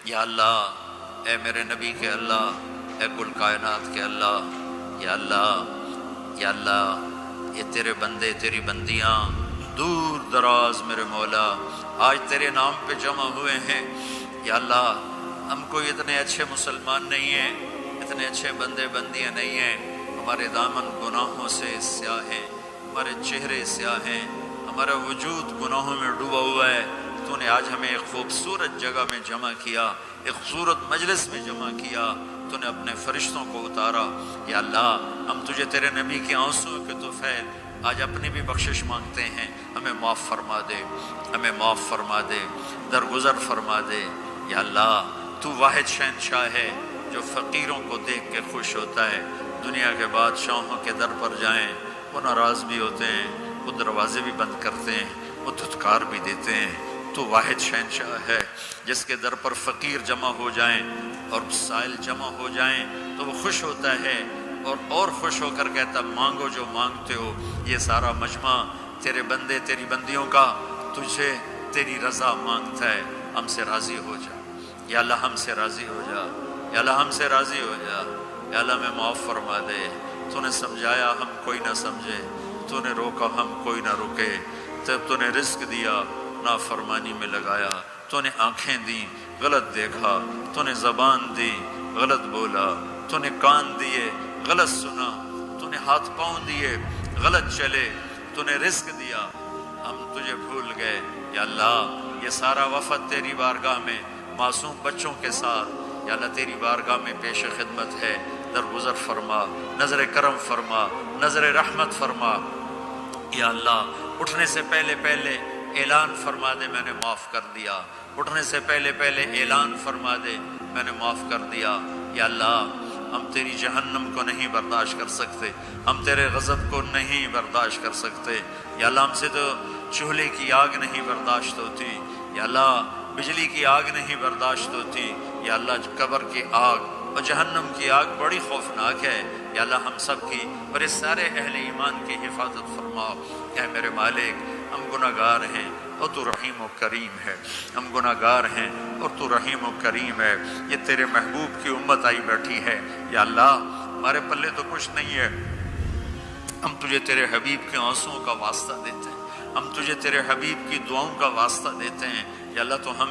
یا اللہ اے میرے نبی کے اللہ، اے کل کائنات کے اللہ، یا اللہ یا اللہ یہ تیرے بندے تیری بندیاں دور دراز میرے مولا آج تیرے نام پہ جمع ہوئے ہیں۔ یا اللہ ہم کوئی اتنے اچھے مسلمان نہیں ہیں، اتنے اچھے بندے بندیاں نہیں ہیں، ہمارے دامن گناہوں سے سیاہ ہیں، ہمارے چہرے سیاہ ہیں، ہمارا وجود گناہوں میں ڈوبا ہوا ہے۔ تو نے آج ہمیں ایک خوبصورت جگہ میں جمع کیا، ایک خوبصورت مجلس میں جمع کیا، تو نے اپنے فرشتوں کو اتارا۔ یا اللہ ہم تجھے تیرے نبی کے آنسوں کے طفیل آج اپنی بھی بخشش مانگتے ہیں، ہمیں معاف فرما دے، ہمیں معاف فرما دے، درگزر فرما دے۔ یا اللہ تو واحد شہنشاہ ہے جو فقیروں کو دیکھ کے خوش ہوتا ہے۔ دنیا کے بادشاہوں کے در پر جائیں وہ ناراض بھی ہوتے ہیں، وہ دروازے بھی بند کرتے ہیں، وہ دھتکار بھی دیتے ہیں۔ تو واحد شہنشاہ ہے جس کے در پر فقیر جمع ہو جائیں اور سائل جمع ہو جائیں تو وہ خوش ہوتا ہے اور خوش ہو کر کہتا مانگو جو مانگتے ہو۔ یہ سارا مجمع تیرے بندے تیری بندیوں کا تجھے تیری رضا مانگتا ہے، ہم سے راضی ہو جا۔ یا اللہ ہم سے راضی ہو جا، یا اللہ ہم سے راضی ہو جا۔ یا اللہ میں معاف فرما دے، تو نے سمجھایا ہم کوئی نہ سمجھے، تو نے روکا ہم کوئی نہ رکے، تب تو نے رزق دیا نافرمانی میں لگایا، تو نے آنکھیں دی غلط دیکھا، تو نے زبان دی غلط بولا، تو نے کان دیے غلط سنا، تو نے ہاتھ پاؤں دیے غلط چلے، تو نے رزق دیا ہم تجھے بھول گئے۔ یا اللہ یہ سارا وفد تیری بارگاہ میں معصوم بچوں کے ساتھ یا اللہ تیری بارگاہ میں پیش خدمت ہے، درگزر فرما، نظر کرم فرما، نظر رحمت فرما۔ یا اللہ اٹھنے سے پہلے پہلے اعلان فرما دے میں نے معاف کر دیا، اٹھنے سے پہلے پہلے اعلان فرما دے میں نے معاف کر دیا۔ یا اللہ ہم تیری جہنم کو نہیں برداشت کر سکتے، ہم تیرے غضب کو نہیں برداشت کر سکتے۔ یا اللہ ہم سے تو چولہے کی آگ نہیں برداشت ہوتی، یا اللہ بجلی کی آگ نہیں برداشت ہوتی، یا اللہ قبر کی آگ اور جہنم کی آگ بڑی خوفناک ہے۔ یا اللہ ہم سب کی اور اس سارے اہل ایمان کی حفاظت فرما۔ اے میرے مالک ہم گناہ گار ہیں اور تو رحیم و کریم ہے، ہم گناہ گار ہیں اور تو رحیم و کریم ہے۔ یہ تیرے محبوب کی امت آئی بیٹھی ہے، یا اللہ ہمارے پلے تو کچھ نہیں ہے، ہم تجھے تیرے حبیب کے آنسوؤں کا واسطہ دیتے ہیں، ہم تجھے تیرے حبیب کی دعاؤں کا واسطہ دیتے ہیں۔ یا اللہ تو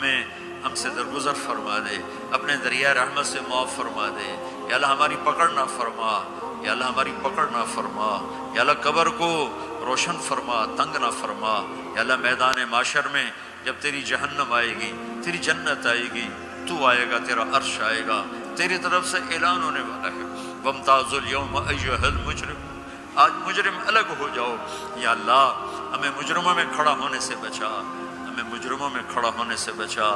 ہم سے درگزر فرما دے، اپنے دریائے رحمت سے معاف فرما دے۔ یا اللہ ہماری پکڑ نہ فرما، یا اللہ ہماری پکڑ نہ فرما۔ یا اللہ قبر کو روشن فرما، تنگ نہ فرما۔ یا اللہ میدان معاشر میں جب تیری جہنم آئے گی، تیری جنت آئے گی، تو آئے گا، تیرا عرش آئے گا، تیری طرف سے اعلان ہونے والا ہے وَامْتَازُوا الْيَوْمَ أَيُّهَا الْمُجْرِمُونَ، آج مجرم الگ ہو جاؤ۔ یا اللہ ہمیں مجرموں میں کھڑا ہونے سے بچا، ہمیں مجرموں میں کھڑا ہونے سے بچا،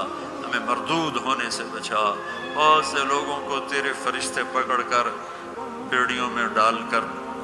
ہمیں مردود ہونے سے بچا۔ بہت سے لوگوں کو تیرے فرشتے پکڑ کر بیڑیوں میں ڈال کر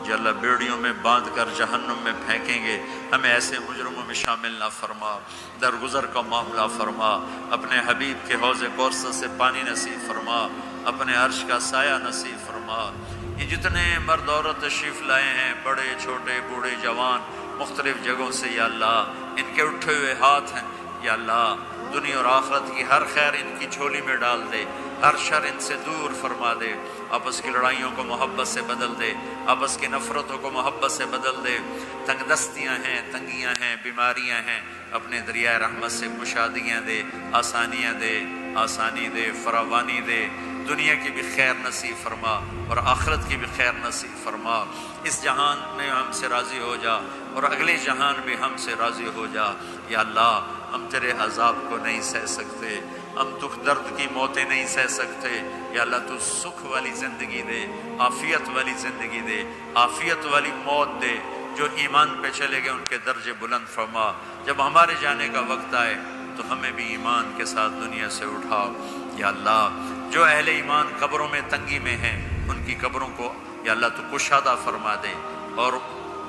یا اللہ بیڑیوں میں باندھ کر جہنم میں پھینکیں گے، ہمیں ایسے مجرموں میں شامل نہ فرما۔ درگزر کا معاملہ فرما، اپنے حبیب کے حوض کوثر سے پانی نصیب فرما، اپنے عرش کا سایہ نصیب فرما۔ یہ جتنے مرد عورت تشریف لائے ہیں، بڑے چھوٹے بوڑھے جوان مختلف جگہوں سے، یا اللہ ان کے اٹھے ہوئے ہاتھ ہیں، یا اللہ دنیا اور آخرت کی ہر خیر ان کی جھولی میں ڈال دے، ہر شر ان سے دور فرما دے، آپس کی لڑائیوں کو محبت سے بدل دے، آپس کی نفرتوں کو محبت سے بدل دے۔ تنگ دستیاں ہیں، تنگیاں ہیں، بیماریاں ہیں، اپنے دریائے رحمت سے کشادگیاں دے، آسانیاں دے، آسانی دے، فراوانی دے۔ دنیا کی بھی خیر نصیب فرما اور آخرت کی بھی خیر نصیب فرما۔ اس جہان میں ہم سے راضی ہو جا اور اگلے جہان بھی ہم سے راضی ہو جا۔ یا اللہ ہم تیرے عذاب کو نہیں سہ سکتے، ہم دکھ درد کی موتیں نہیں سہ سکتے۔ یا اللہ تو سکھ والی زندگی دے، عافیت والی زندگی دے، عافیت والی موت دے۔ جو ایمان پہ چلے گئے ان کے درجے بلند فرما۔ جب ہمارے جانے کا وقت آئے تو ہمیں بھی ایمان کے ساتھ دنیا سے اٹھا۔ یا اللہ جو اہل ایمان قبروں میں تنگی میں ہیں ان کی قبروں کو یا اللہ تو کشادہ فرما دے، اور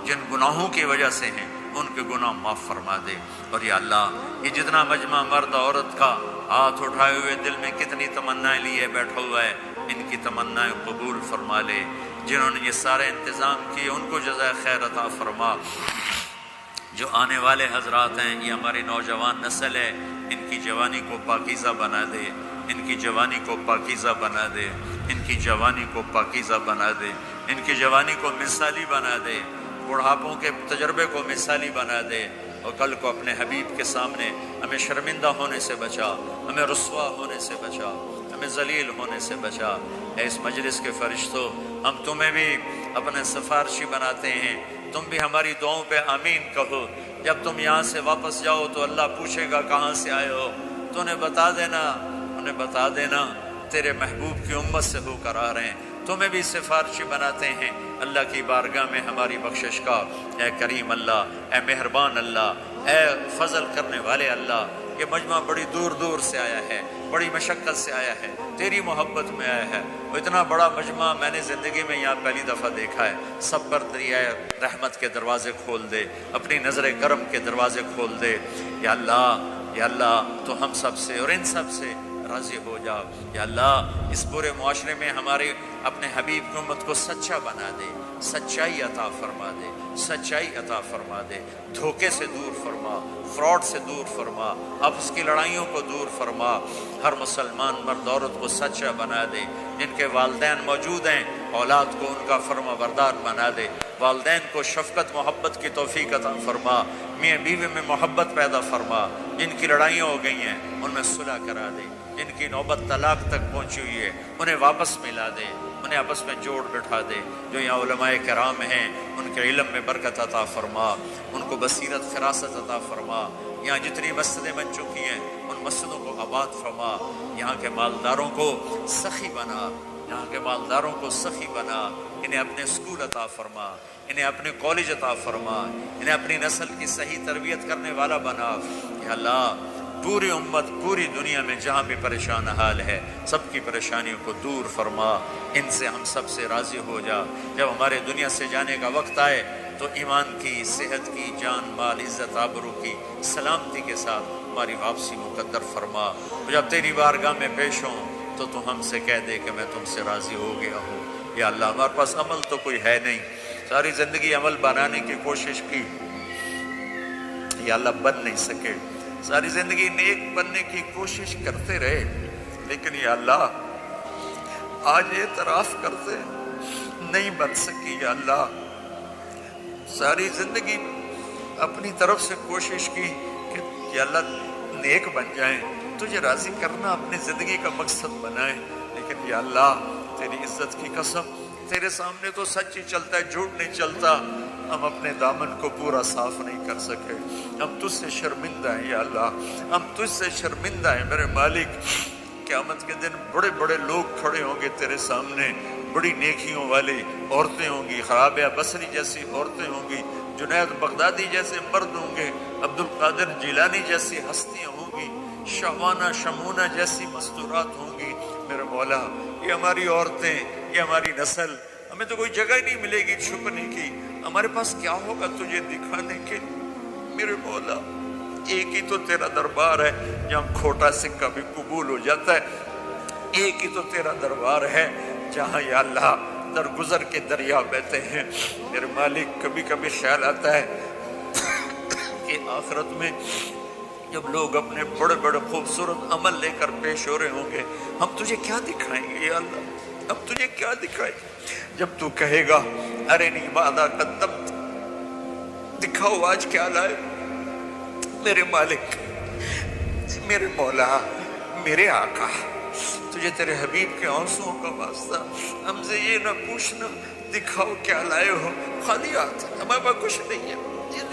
جن گناہوں کی وجہ سے ہیں ان کے گناہ معاف فرما دے۔ اور یا اللہ یہ جتنا مجمع مرد عورت کا ہاتھ اٹھائے ہوئے دل میں کتنی تمنائیں لیے بیٹھا ہوا ہے، ان کی تمنائیں قبول فرما لے۔ جنہوں نے یہ سارے انتظام کیے ان کو جزائے خیر عطا فرما۔ جو آنے والے حضرات ہیں یہ ہماری نوجوان نسل ہے، ان کی جوانی کو پاکیزہ بنا دے، ان کی جوانی کو پاکیزہ بنا دے، ان کی جوانی کو پاکیزہ بنا دے، ان کی جوانی کو مثالی بنا دے، بڑھاپوں کے تجربے کو مثالی بنا دے، اور کل کو اپنے حبیب کے سامنے ہمیں شرمندہ ہونے سے بچا، ہمیں رسوا ہونے سے بچا، ہمیں ذلیل ہونے سے بچا۔ اے اس مجلس کے فرشتوں، ہم تمہیں بھی اپنے سفارشی بناتے ہیں، تم بھی ہماری دعاؤں پہ آمین کہو۔ جب تم یہاں سے واپس جاؤ تو اللہ پوچھے گا کہاں سے آئے ہو، تو انہیں بتا دینا، انہیں بتا دینا تیرے محبوب کی امت سے ہو کر آ رہے ہیں۔ تمہیں بھی سفارشی بناتے ہیں اللہ کی بارگاہ میں ہماری بخشش کا۔ اے کریم اللہ، اے مہربان اللہ، اے فضل کرنے والے اللہ، یہ مجمع بڑی دور دور سے آیا ہے، بڑی مشقت سے آیا ہے، تیری محبت میں آیا ہے۔ وہ اتنا بڑا مجمع میں نے زندگی میں یہاں پہلی دفعہ دیکھا ہے۔ سب پر دریائے رحمت کے دروازے کھول دے، اپنی نظر کرم کے دروازے کھول دے۔ یا اللہ، یا اللہ، تو ہم سب سے اور ان سب سے راضی ہو جا۔ یا اللہ، اس پورے معاشرے میں ہمارے اپنے حبیب کی امت کو سچا بنا دے، سچائی عطا فرما دے، سچائی عطا فرما دے، دھوکے سے دور فرما، فراڈ سے دور فرما، آپس کی لڑائیوں کو دور فرما۔ ہر مسلمان مرد عورت کو سچا بنا دے، جن کے والدین موجود ہیں اولاد کو ان کا فرما بردار بنا دے، والدین کو شفقت محبت کی توفیق عطا فرما، میاں بیوی میں محبت پیدا فرما، جن کی لڑائیاں ہو گئی ہیں ان میں صلح کرا دے، جن کی نوبت طلاق تک پہنچی ہوئی ہے انہیں واپس ملا دے، انہیں آپس میں جوڑ بٹھا دے۔ جو یہاں علماء کرام ہیں ان کے علم میں برکت عطا فرما، ان کو بصیرت فراست عطا فرما۔ یہاں جتنی مسجدیں بن چکی ہیں ان مسجدوں کو آباد فرما، یہاں کے مالداروں کو سخی بنا، یہاں کے مالداروں کو سخی بنا، انہیں اپنے اسکول عطا فرما، انہیں اپنے کالج عطا فرما، انہیں اپنی نسل کی صحیح تربیت کرنے والا بنا۔ یا اللہ، پوری امت پوری دنیا میں جہاں بھی پریشان حال ہے سب کی پریشانیوں کو دور فرما، ان سے ہم سب سے راضی ہو جا۔ جب ہمارے دنیا سے جانے کا وقت آئے تو ایمان کی، صحت کی، جان مال عزت آبرو کی سلامتی کے ساتھ ہماری واپسی مقدر فرما۔ جب تیری بارگاہ میں پیش ہوں تو تو ہم سے کہہ دے کہ میں تم سے راضی ہو گیا ہوں۔ یا اللہ، ہمارے پاس عمل تو کوئی ہے نہیں، ساری زندگی عمل بنانے کی کوشش کی، یا اللہ بن نہیں سکے، ساری زندگی نیک بننے کی کوشش کرتے رہے، لیکن یا اللہ آج اعتراف کرتے نہیں بن سکی۔ یا اللہ، ساری زندگی اپنی طرف سے کوشش کی کہ یا اللہ نیک بن جائیں، تجھے راضی کرنا اپنی زندگی کا مقصد بنائیں، لیکن یا اللہ تیری عزت کی قسم تیرے سامنے تو سچ ہی چلتا ہے، جھوٹ نہیں چلتا۔ ہم اپنے دامن کو پورا صاف نہیں کر سکے، ہم تجھ سے شرمندہ ہیں یا اللہ، ہم تجھ سے شرمندہ ہیں میرے مالک۔ قیامت کے دن بڑے بڑے لوگ کھڑے ہوں گے تیرے سامنے، بڑی نیکیوں والی عورتیں ہوں گی، رابعہ بصری جیسی عورتیں ہوں گی، جنید بغدادی جیسے مرد ہوں گے، عبد القادر جیلانی جیسی ہستیاں ہوں گی، شعبانہ شمونہ جیسی مستورات ہوں گی۔ میرے مولا، یہ ہماری عورتیں، یہ ہماری نسل، ہمیں تو کوئی جگہ نہیں ملے گی چھپنے کی، ہمارے پاس کیا ہوگا تجھے دکھانے کے؟ میرے مولا، ایک ہی تو تیرا دربار ہے جہاں کھوٹا سکہ بھی قبول ہو جاتا ہے، ایک ہی تو تیرا دربار ہے جہاں یا اللہ درگزر کے دریا بہتے ہیں۔ میرے مالک، کبھی کبھی خیال آتا ہے کہ آخرت میں جب لوگ اپنے بڑے بڑے خوبصورت عمل لے کر پیش ہو رہے ہوں گے، ہم تجھے کیا دکھائیں گے یا اللہ؟ ہم تجھے کیا دکھائیں گے جب تو کہے گا ارنی ماذا قدمت، دکھاؤ آج کیا لائے؟ میرے مالک، میرے مولا، میرے آقا، تجھے تیرے حبیب کے آنسوؤں کا واسطہ ہم سے یہ نہ پوچھنا دکھاؤ کیا لائے ہو، خالیات، ہمارے پاس کچھ نہیں ہے،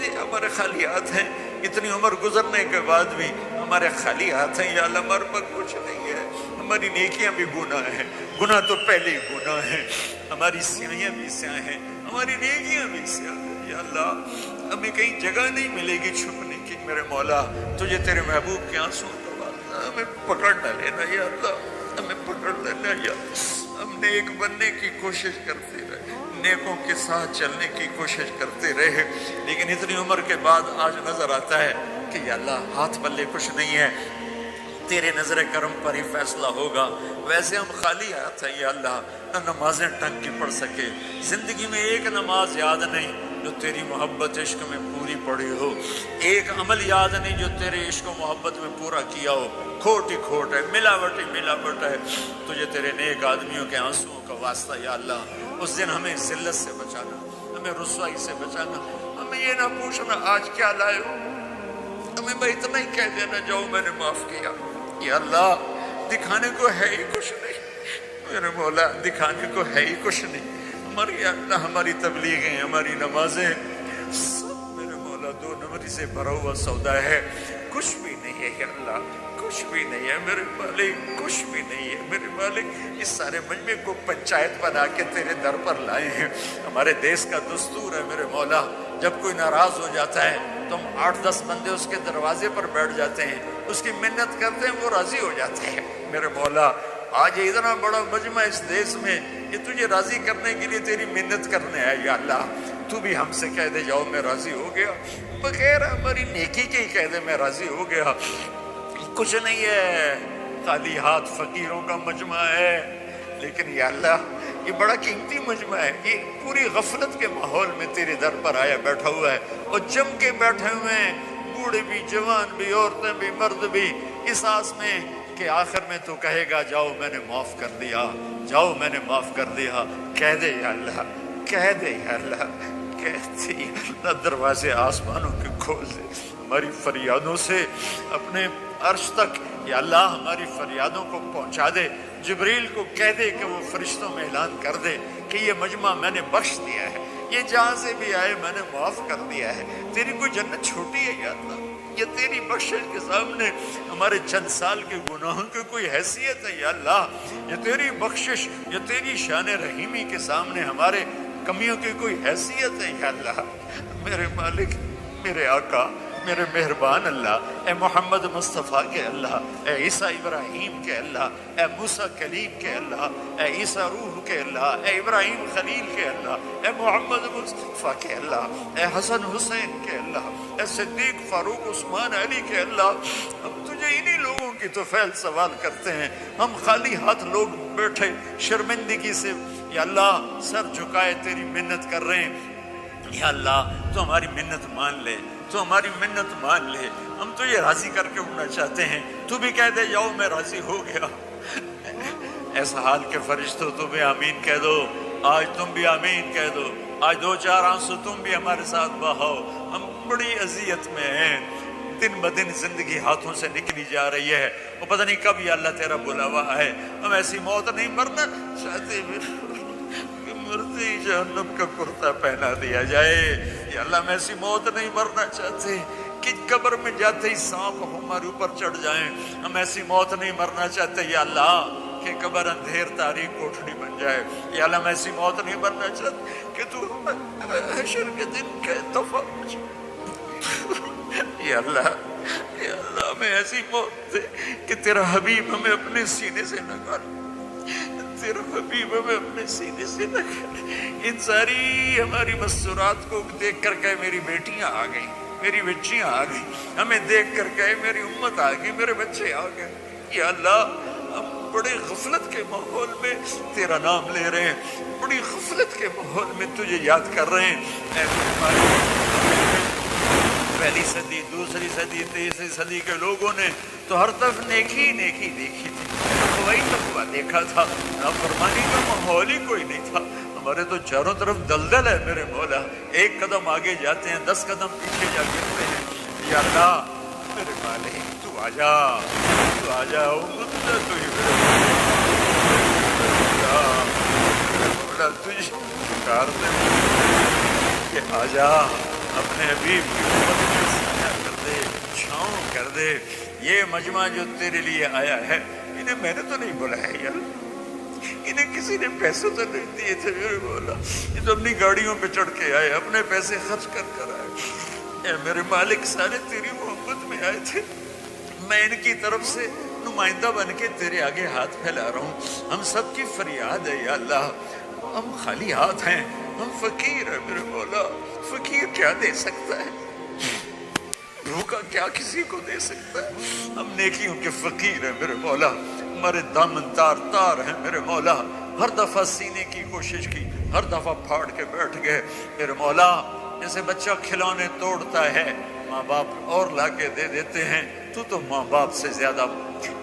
یہ ہمارے خالیات ہیں، اتنی عمر گزرنے کے بعد بھی ہمارے خالیات ہیں یا اللہ، ہمارے پاس کچھ نہیں ہے، ہماری نیکیاں بھی گناہ ہیں، گناہ تو پہلے ہی گناہ ہیں، ہماری سیاہیاں بھی سیاہ ہیں، ہماری نیکیاں بھی سیاہ ہیں یا اللہ، ہمیں کہیں جگہ نہیں ملے گی چھپنے کی۔ میرے مولا، تجھے تیرے محبوب کے آنسوں کا واسطہ ہمیں پکڑ نہ لینا یا اللہ، ہمیں پکڑ لینا یا ہم نیک بننے کی کوشش کرتے رہے، نیکوں کے ساتھ چلنے کی کوشش کرتے رہے، لیکن اتنی عمر کے بعد آج نظر آتا ہے کہ یا اللہ ہاتھ پلے کچھ نہیں ہے، تیرے نظر کرم پر ہی فیصلہ ہوگا۔ ویسے ہم خالی ہاتھ ہیں یا اللہ، نہ نمازیں ٹنگ کی پڑھ سکے، زندگی میں ایک نماز یاد نہیں، جو تیری محبت عشق میں پوری پڑی ہو، ایک عمل یاد نہیں جو تیرے عشق و محبت میں پورا کیا ہو، کھوٹ ہی کھوٹ ہے، ملاوٹ ہی ملاوٹ ہے۔ تجھے تیرے نیک آدمیوں کے آنسوؤں کا واسطہ یا اللہ، اس دن ہمیں ذلت سے بچانا، ہمیں رسوائی سے بچانا، ہمیں یہ نہ پوچھنا آج کیا لائے ہو، ہمیں میں اتنا ہی کہہ دینا جاؤ میں نے معاف کیا۔ یا اللہ دکھانے کو ہے ہی کچھ نہیں میرے مولا، دکھانے کو ہے ہی کچھ نہیں، ہماری یا اللہ ہماری تبلیغیں، ہماری نمازیں سب میرے مولا 2 نمبری سے بھرا ہوا سودا ہے، کچھ بھی نہیں ہے یا اللہ، کچھ بھی نہیں ہے میرے مالک، کچھ بھی نہیں ہے میرے مالک۔ اس سارے مجمع کو پنچایت بنا کے تیرے در پر لائے ہیں۔ ہمارے دیس کا دستور ہے میرے مولا، جب کوئی ناراض ہو جاتا ہے تو ہم 8-10 بندے اس کے دروازے پر بیٹھ جاتے ہیں، اس کی منت کرتے ہیں، وہ راضی ہو جاتے ہیں میرے مولا۔ آج اتنا بڑا مجمع اس دیس میں یہ تجھے راضی کرنے کے لیے تیری منت کرنے ہے یا اللہ، تو بھی ہم سے کہہ دے جاؤ میں راضی ہو گیا، بغیر ہماری نیکی کے ہی کہہ دے میں راضی ہو گیا۔ کچھ نہیں ہے، خالی ہاتھ فقیروں کا مجمع ہے، لیکن یا اللہ یہ بڑا قیمتی مجمع ہے، یہ پوری غفلت کے ماحول میں تیرے در پر آیا بیٹھا ہوا ہے، اور جم کے بیٹھے ہوئے ہیں، بوڑھے بھی، جوان بھی، عورتیں بھی، مرد بھی، اس آس میں کہ آخر میں تو کہے گا جاؤ میں نے معاف کر دیا، جاؤ میں نے معاف کر دیا۔ کہہ دے یا اللہ، کہہ دے یا اللہ، کہہ دے یا اللہ، دروازے آسمانوں کے کھول دے، ہماری فریادوں سے اپنے عرش تک یا اللہ ہماری فریادوں کو پہنچا دے۔ جبریل کو کہہ دے کہ وہ فرشتوں میں اعلان کر دے کہ یہ مجمع میں نے بخش دیا ہے، یہ جہاں سے بھی آئے میں نے معاف کر دیا ہے۔ تیری کوئی جنت چھوٹی ہے یا اللہ؟ یہ تیری بخشش کے سامنے ہمارے چند سال کے گناہوں کی کوئی حیثیت ہے یا اللہ؟ یہ تیری بخشش، یہ تیری شان رحیمی کے سامنے ہمارے کمیوں کی کوئی حیثیت ہے یا اللہ؟ میرے مالک، میرے آقا، میرے مہربان اللہ، اے محمد مصطفیٰ کے اللہ، اے عیسیٰ ابراہیم کے اللہ، اے موسیٰ کلیم کے اللہ، اے عیسیٰ روح کے اللہ، اے ابراہیم خلیل کے اللہ، اے محمد مصطفیٰ کے اللہ، اے حسن حسین کے اللہ، اے صدیق فاروق عثمان علی کے اللہ، ہم تجھے انہی لوگوں کی تو فعل سوال کرتے ہیں، ہم خالی ہاتھ لوگ بیٹھے شرمندگی سے یا اللہ سر جھکائے تیری منت کر رہے ہیں۔ یا اللہ تو ہماری منت مان لے، تو ہماری منت مان لے، ہم تو یہ راضی کر کے اٹھنا چاہتے ہیں، تو بھی کہہ دے جاؤ میں راضی ہو گیا۔ ایسا حال کے فرشتوں تم بھی آمین کہہ دو، آج تم بھی آمین کہہ دو، آج 2-4 آنسو تم بھی ہمارے ساتھ بہاؤ۔ ہم بڑی اذیت میں ہیں، دن بدن زندگی ہاتھوں سے نکلی جا رہی ہے، وہ پتہ نہیں کب یا اللہ تیرا بلاوا ہے۔ ہم ایسی موت نہیں مرنا چاہتے، مرتے ہی جہنم کا کرتا پہنا دیا جائے۔ یا اللہ ہم ایسی موت نہیں مرنا چاہتے کہ قبر میں جاتے ہی سانپ ہمارے اوپر چڑھ جائیں، ہم ایسی موت نہیں مرنا چاہتے یا اللہ کہ قبر اندھیر تاریک کوٹھڑی بن جائے۔ یا اللہ ہم ایسی موت نہیں مرنا چاہتے کہ تو حشر کے دن کا دفعہ ہو جائے۔ یا اللہ ہمیں ایسی موت دے کہ تیرا حبیب ہمیں اپنے سینے سے لگا لے، تیرا حبیب ہمیں اپنے سینے سے لگا لے۔ ان ساری ہماری مسورات کو دیکھ کر کہے میری بیٹیاں آ گئی، میری بچیاں آ گئی، ہمیں دیکھ کر کہے میری امت آ گئی، میرے بچے آ گئے۔ یا اللہ ہم بڑے غفلت کے ماحول میں تیرا نام لے رہے ہیں، بڑی غفلت کے ماحول میں تجھے یاد کر رہے ہیں۔ اے پہلی صدی، دوسری صدی، تیسری صدی کے لوگوں نے تو ہر طرف نیکی نیکی دیکھی تھی، وہی تقویٰ دیکھا تھا، نافرمانی کا ماحول ہی کوئی نہیں تھا۔ ہمارے تو چاروں طرف دلدل ہے میرے مولا، ایک قدم آگے جاتے ہیں 10 قدم پیچھے جا گرتے ہیں۔ یا اللہ میرے مالک تو آ جا، تو آ جا، تو ہی میرے مولا تجھے پکارتے کہ آ جا، اپنے حبیب کی امت میں سایہ کر دے، چھاؤں کر دے۔ یہ مجمع جو تیرے لیے آیا ہے انہیں میں نے تو نہیں بلایا یار، انہیں کسی نے پیسے تو نہیں دیے تھے میرے مولا، یہ تو اپنی گاڑیوں پہ چڑھ کے آئے، اپنے پیسے خرچ کر کر آئے۔ اے میرے مالک سارے تیری محبت میں آئے تھے، میں ان کی طرف سے نمائندہ بن کے تیرے آگے ہاتھ پھیلا رہا ہوں۔ ہم سب کی فریاد ہے یا اللہ، ہم خالی ہاتھ ہیں، ہم فقیر ہیں میرے مولا۔ فقیر کیا دے سکتا ہے؟ بھوکا کیا کسی کو دے سکتا ہے؟ ہم نیکیوں کے فقیر ہیں میرے مولا، ہمارے دامن تار تار ہیں میرے مولا۔ ہر دفعہ سینے کی کوشش کی، ہر دفعہ پھاڑ کے بیٹھ گئے میرے مولا۔ جیسے بچہ کھلونے توڑتا ہے ماں باپ اور لا کے دے دیتے ہیں، تو ماں باپ سے زیادہ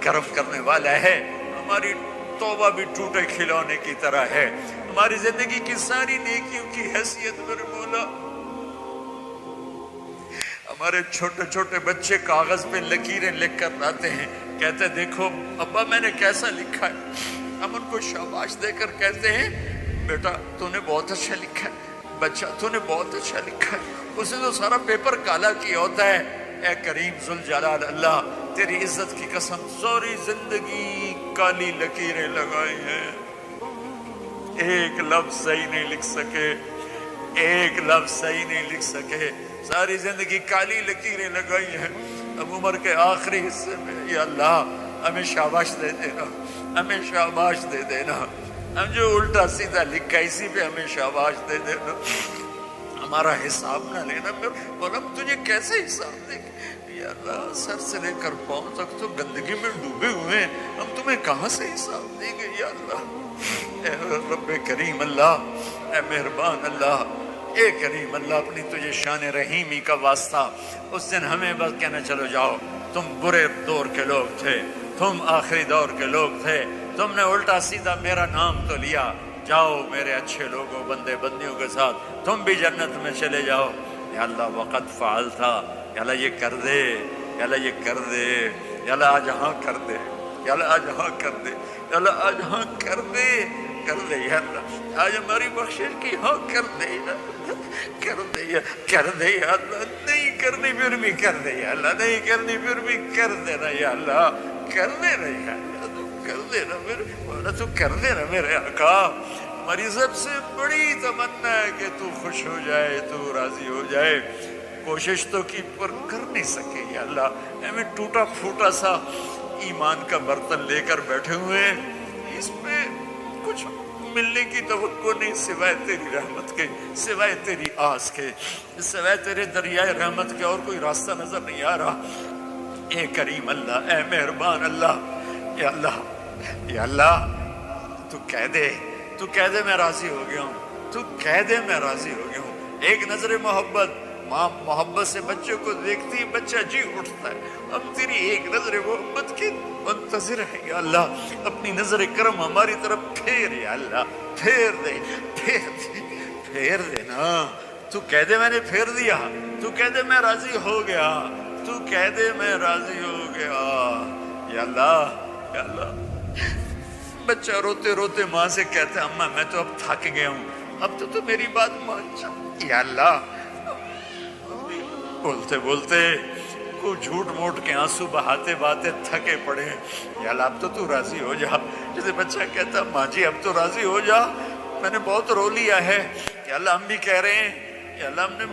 کرم کرنے والا ہے۔ ہماری توبہ بھی ٹوٹے کھلونے کی طرح ہے، ہماری زندگی کی ساری نیکیوں کی حیثیت میرے مولا، ہمارے چھوٹے چھوٹے بچے کاغذ پہ لکیریں لکھ کر لاتے ہیں، کہتے دیکھو ابا میں نے کیسا لکھا ہے، ہم ان کو شاباش دے کر کہتے ہیں بیٹا تو نے بہت اچھا لکھا ہے، بچہ تو نے بہت اچھا لکھا ہے، اس نے تو سارا پیپر کالا کیا ہوتا ہے۔ اے کریم ذوالجلال اللہ، تیری عزت کی قسم ساری زندگی کالی لکیریں لگائی ہیں، ایک لفظ صحیح نہیں لکھ سکے، ایک لفظ صحیح نہیں لکھ سکے، ساری زندگی کالی لکیریں لگائی ہیں۔ اب عمر کے آخری حصے میں یا اللہ ہمیں شاباش دے دینا، ہمیں شاباش دے دینا، ہم جو الٹا سیدھا لکھا اسی پہ ہمیں شاباش دے دینا، ہمارا حساب نہ لینا۔ مولا ہم تجھے کیسے حساب دیں گے یا اللہ، سر سے لے کر پاؤں تک تو گندگی میں ڈوبے ہوئے ہیں، ہم تمہیں کہاں سے حساب دیں گے یا اللہ۔ اے رب کریم اللہ، اے مہربان اللہ، اے کریم اللہ، اپنی تجھے شان رحیمی کا واسطہ اس دن ہمیں بس کہنا چلو جاؤ، تم برے دور کے لوگ تھے، تم آخری دور کے لوگ تھے، تم نے الٹا سیدھا میرا نام تو لیا، جاؤ میرے اچھے لوگوں بندے بندیوں کے ساتھ تم بھی جنت میں چلے جاؤ۔ یا اللہ وقت فعال تھا، یا اللہ یہ کر دے، یا اللہ یہ کر دے، یا اللہ آج ہاں کر دے، یا اللہ آج ہاں کر دے، یا اللہ آج ہاں کر دے، کر دے یا اللہ، آج ہماری بخشش کی ہاں کر دے یا کر دے یا کر دے یا اللہ، نہیں کرنی پھر بھی کر دے یا اللہ، نہیں کرنی پھر بھی کر دینا یا اللہ، کر دینا یا اللہ، تو کر دینا میرے مولا، تو کر دینا میرے آقا۔ ہماری سب سے بڑی تمنا ہے کہ تو خوش ہو جائے، تو راضی ہو جائے، کوشش تو کی پر کر نہیں سکے یا اللہ، ہمیں ٹوٹا پھوٹا سا ایمان کا برتن لے کر بیٹھے ہوئے ہیں، اس میں کچھ ملنے کی توقع نہیں سوائے تیری رحمت کے، سوائے تیری آس کے، سوائے تیرے دریائے رحمت کے اور کوئی راستہ نظر نہیں آ رہا۔ اے کریم اللہ، اے مہربان اللہ، یا اللہ، یا اللہ تو کہہ دے، تو کہہ دے میں راضی ہو گیا ہوں، تو کہہ دے میں راضی ہو گیا ہوں۔ ایک نظر محبت، ماں محبت سے بچے کو دیکھتی بچہ جی اٹھتا ہے، ہم تیری ایک نظر محبت کی منتظر ہیں یا اللہ، اپنی نظر کرم ہماری طرف پھیر یا اللہ، پھیر دے، پھیر دے، پھیر دے نا، تو کہہ دے میں نے پھیر دیا، تو کہہ دے میں راضی ہو گیا، تو کہہ دے میں راضی ہو گیا یا اللہ، یا اللہ۔ بچہ روتے روتے ماں سے کہتا ہے اماں میں تو اب تھک گیا ہوں، اب تو میری بات مان جا یا اللہ۔ بولتے بولتے کو جھوٹ موٹ کے آنسو بہاتے بہاتے تھکے پڑے یا اللہ اب تو راضی ہو جا۔ جیسے بچہ کہتا ماں جی اب تو راضی ہو جا، میں نے بہت رو لیا ہے یا اللہ، ہم بھی کہہ رہے ہیں یا اللہ ہم نے،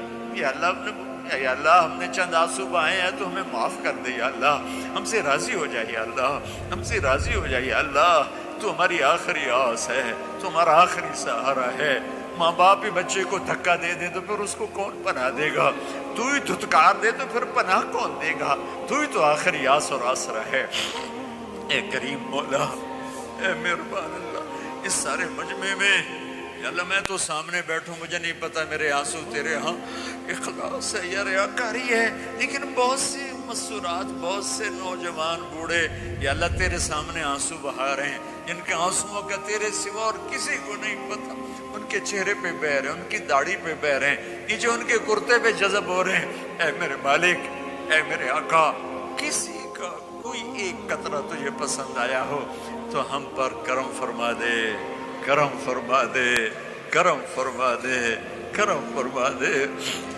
یا اللہ ہم نے چند آنسو بہائے ہیں تو ہمیں معاف کر دے یا اللہ، ہم سے راضی ہو جائے یا اللہ، ہم سے راضی ہو جائے یا اللہ، تو ہماری آخری آس ہے، تو ہمارا آخری سہارا ہے۔ ماں باپ ہی بچے کو دھکا دے دے تو پھر اس کو کون پناہ دے گا، تو ہی دھتکار دے تو پھر پناہ کون دے گا، تو ہی تو آخری آس اور آسرا ہے۔ اے کریم مولا، اے مہربان اللہ، اس سارے مجمع میں یا اللہ میں تو سامنے بیٹھوں، مجھے نہیں پتا میرے آنسو تیرے ہاں اخلاص ہے یا ریاکاری ہے، لیکن بہت سی مسورات، بہت سے نوجوان بوڑھے یا اللہ تیرے سامنے آنسو بہا رہے ہیں، جن کے آنسوؤں کا تیرے سوا اور کسی کو نہیں پتا، ان کے چہرے پہ بہہ رہے ہیں، ان کی داڑھی پہ بہہ رہے ہیں، نیچے ان کے کرتے پہ جذب ہو رہے ہیں۔ اے میرے مالک، اے میرے آقا، کسی کا کوئی ایک قطرہ تجھے پسند آیا ہو تو ہم پر کرم فرما دے، کرم فرما دے، کرم فرما دے، کرم فرما دے۔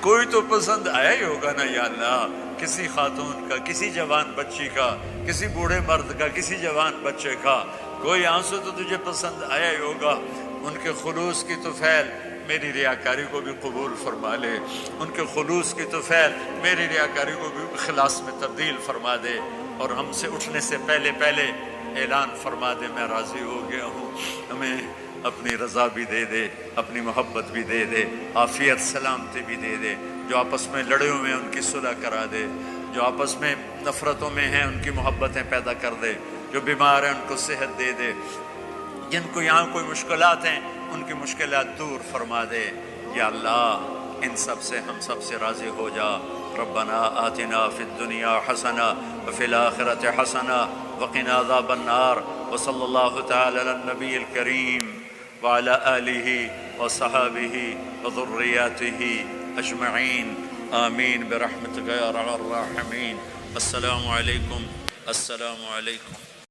کوئی تو پسند آیا ہی ہوگا نا یا اللہ، کسی خاتون کا، کسی جوان بچی کا، کسی بوڑھے مرد کا، کسی جوان بچے کا، کوئی آنسو تو تجھے پسند آیا ہی ہوگا۔ ان کے خلوص کی طفیل میری ریاکاری کو بھی قبول فرما لے، ان کے خلوص کی طفیل میری ریاکاری کو بھی اخلاص میں تبدیل فرما دے، اور ہم سے اٹھنے سے پہلے پہلے اعلان فرما دے میں راضی ہو گیا ہوں۔ ہمیں اپنی رضا بھی دے دے، اپنی محبت بھی دے دے، عافیت سلامتی بھی دے دے، جو آپس میں لڑے ہوئے ہیں ان کی صلح کرا دے، جو آپس میں نفرتوں میں ہیں ان کی محبتیں پیدا کر دے، جو بیمار ہیں ان کو صحت دے دے، جن کو یہاں کوئی مشکلات ہیں ان کی مشکلات دور فرما دے یا اللہ۔ ان سب سے ہم سب سے راضی ہو جا۔ ربنا آتنا فی الدنیا حسنہ وفی الآخرۃ حسنہ وقنا عذاب النار، وصلی اللہ تعالی علی النبی الکریم وعلی آلہ وصحابہ وذریاتہ اجمعین، آمین برحمتک یا ارحم الراحمین۔ السلام علیکم، السلام علیکم۔